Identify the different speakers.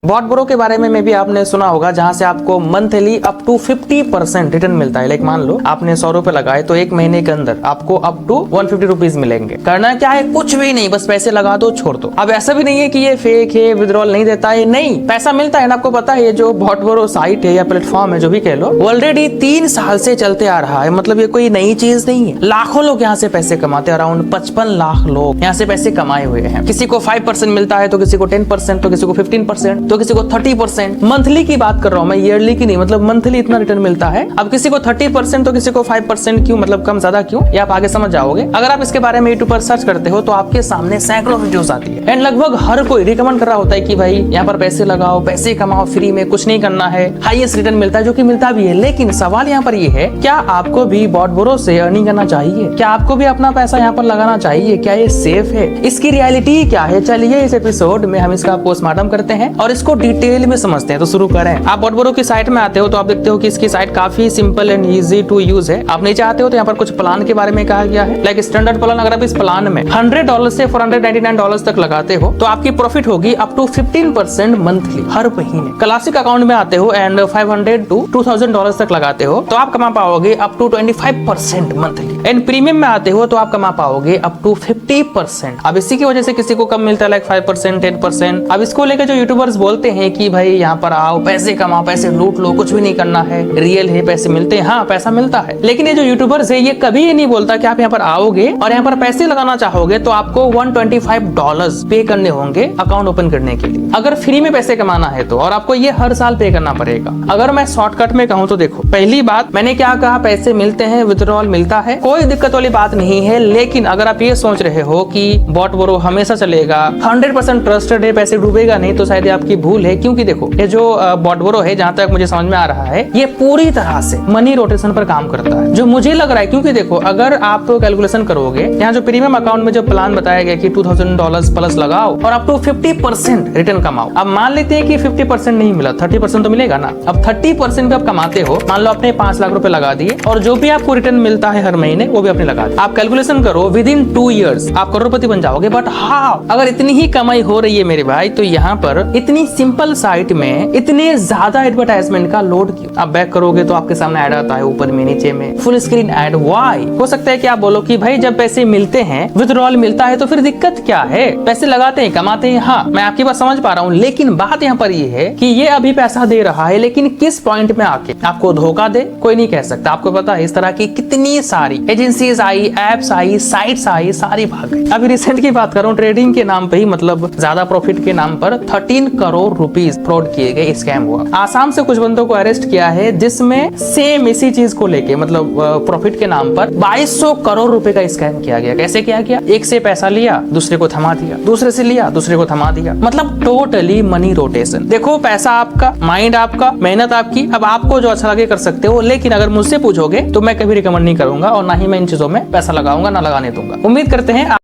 Speaker 1: Bot bro के बारे में भी आपने सुना होगा, जहां से आपको मंथली अप टू 50% रिटर्न मिलता है। लाइक मान लो आपने 100 रुपए लगाए तो एक महीने के अंदर आपको अप टू 150 रुपीज मिलेंगे। करना क्या है, कुछ भी नहीं, बस पैसे लगा दो, छोड़ दो। अब ऐसा भी नहीं है कि ये फेक है, विड्रॉल नहीं देता है, नहीं, पैसा मिलता है ना। आपको पता है ये जो बॉट ब्रो साइट है या प्लेटफॉर्म है, जो भी कह लो, ऑलरेडी 3 साल से चलते आ रहा है। मतलब ये कोई नई चीज नहीं है। लाखों लोग यहाँ से पैसे कमाते हैं, अराउंड 55 लाख लोग यहाँ से पैसे कमाए हुए हैं। किसी को 5% मिलता है, तो किसी को 10%, तो किसी को 15%, तो किसी को 30%। मंथली की बात कर रहा हूं मैं, ईयरली की नहीं। मतलब मंथली इतना रिटर्न मिलता है। अब किसी को 30% तो किसी को 5%, क्यों, मतलब कम ज्यादा क्यों, ये आप आगे समझ जाओगे। अगर आप इसके बारे में यूट्यूब पर सर्च करते हो तो आपके सामने सैकड़ों वीडियोस आती है एंड लगभग हर कोई रिकमेंड कर रहा होता है कि भाई यहाँ पर पैसे लगाओ, पैसे कमाओ, फ्री में कुछ नहीं करना है, हाईएस्ट रिटर्न मिलता है, जो कि मिलता भी है। लेकिन सवाल यहाँ पर ये है, क्या आपको भी बॉट ब्रो से अर्निंग करना चाहिए? क्या आपको भी अपना पैसा यहाँ पर लगाना चाहिए? क्या ये सेफ है? इसकी रियलिटी क्या है? चलिए इस एपिसोड में हम इसका पोस्टमार्टम करते हैं और इसको डिटेल में समझते हैं। तो शुरू करें। आप बॉट ब्रो की साइट में आते हो तो आप देखते हो कि इसकी साइट काफी simple and easy to use है। आप नीचे आते हो तो यहाँ पर कुछ प्लान के बारे में कहा गया है। लाइक स्टैंडर्ड प्लान, अगर आप इस प्लान में $100 से $499 तक लगाते हो तो आपकी प्रॉफिट होगी अप टू 15% मंथली, हर महीने। क्लासिक अकाउंट में आते हो एंड $500 to $2000 तक लगाते हो तो आप कमा पाओगे up to 25% monthly. And premium में आते हो तो आप कमा पाओगे अप टू 50%। अब इसी की वजह से किसी को कम मिलता है, लाइक 5%, 10%। अब इसको लेकर जो यूट्यूबर्स बोलते हैं कि भाई यहाँ पर आओ, पैसे कमाओ, पैसे लूट लो, कुछ भी नहीं करना है, रियल है, पैसे मिलते हैं। हाँ, पैसा मिलता है, लेकिन ये जो यूट्यूबर्स है ये कभी ये नहीं बोलता कि आप यहाँ पर आओगे और यहाँ पर पैसे लगाना चाहोगे तो आपको $125 पे करने होंगे अकाउंट ओपन करने के लिए, अगर फ्री में पैसे कमाना है तो। और आपको ये हर साल पे करना पड़ेगा। अगर मैं शॉर्टकट में कहूँ तो देखो, पहली बात मैंने क्या कहा, पैसे मिलते हैं, विड्रॉल मिलता है, कोई दिक्कत वाली बात नहीं है। लेकिन अगर आप ये सोच रहे हो कि बॉट ब्रो हमेशा चलेगा, 100% ट्रस्टेड है, पैसे डूबेगा नहीं, तो शायद आपकी भूल है। क्योंकि देखो ये जो बॉट ब्रो है, जहां तक मुझे समझ में आ रहा है, ये पूरी तरह से मनी रोटेशन पर काम करता है, जो मुझे लग रहा है। क्योंकि देखो अगर आप कैलकुलेशन करोगे, यहाँ जो प्रीमियम अकाउंट में जो प्लान बताया गया कि $2000 प्लस लगाओ और अप टू 50% रिटर्न कमाओ। अब मान लेते हैं कि 50% नहीं मिला, 30% तो मिलेगा ना। अब 30% भी आप कमाते हो, मान लो आपने 5 लाख रुपए लगा दिए और जो भी आपको रिटर्न मिलता है हर महीने वो भी आपने लगा दिया। आप कैलकुलेशन करो, विद इन 2 years आप करोड़पति बन जाओगे। बट हाँ, अगर इतनी ही कमाई हो रही है मेरे भाई, तो यहाँ पर इतनी सिंपल साइट में इतने ज्यादा एडवर्टाइजमेंट का लोड क्यों? आप बैक करोगे तो आपके सामने ऐड आता है, ऊपर में, नीचे में, फुल स्क्रीन ऐड। व्हाई? हो सकता है कि आप बोलो कि भाई जब पैसे मिलते हैं, विड्रॉल मिलता है, तो फिर दिक्कत क्या है? पैसे लगाते हैं, कमाते हैं। हाँ, मैं आपकी बात समझ पा रहा हूँ, लेकिन बात यहाँ पर ये है कि ये अभी पैसा दे रहा है, लेकिन किस पॉइंट में आके आपको धोखा दे, कोई नहीं कह सकता। आपको पता है इस तरह की कितनी सारी एजेंसीज आई, एप्स आई, साइट्स आई, सारी भाग गई। अभी रिसेंट की बात करूँ, ट्रेडिंग के नाम पे ही, मतलब ज्यादा प्रॉफिट के नाम पर 13 करोड़ रुपीज फ्रॉड किए गए, स्कैम हुआ। आसाम से कुछ बंदों को अरेस्ट किया है, जिसमें सेम इसी चीज को लेके, मतलब प्रॉफिट के नाम पर 2200 करोड़ रुपए का स्कैम किया गया। कैसे किया गया? एक से पैसा लिया, दूसरे को थमा दिया, दूसरे से लिया, दूसरे को थमा दिया। मतलब टोटली मनी रोटेशन। देखो, पैसा आपका, माइंड आपका, मेहनत आपकी। अब आपको जो अच्छा लगे कर सकते हो, लेकिन अगर मुझसे पूछोगे तो मैं कभी रिकमेंड नहीं करूंगा और ना ही मैं इन चीजों में पैसा लगाऊंगा, ना लगाने दूंगा। उम्मीद करते हैं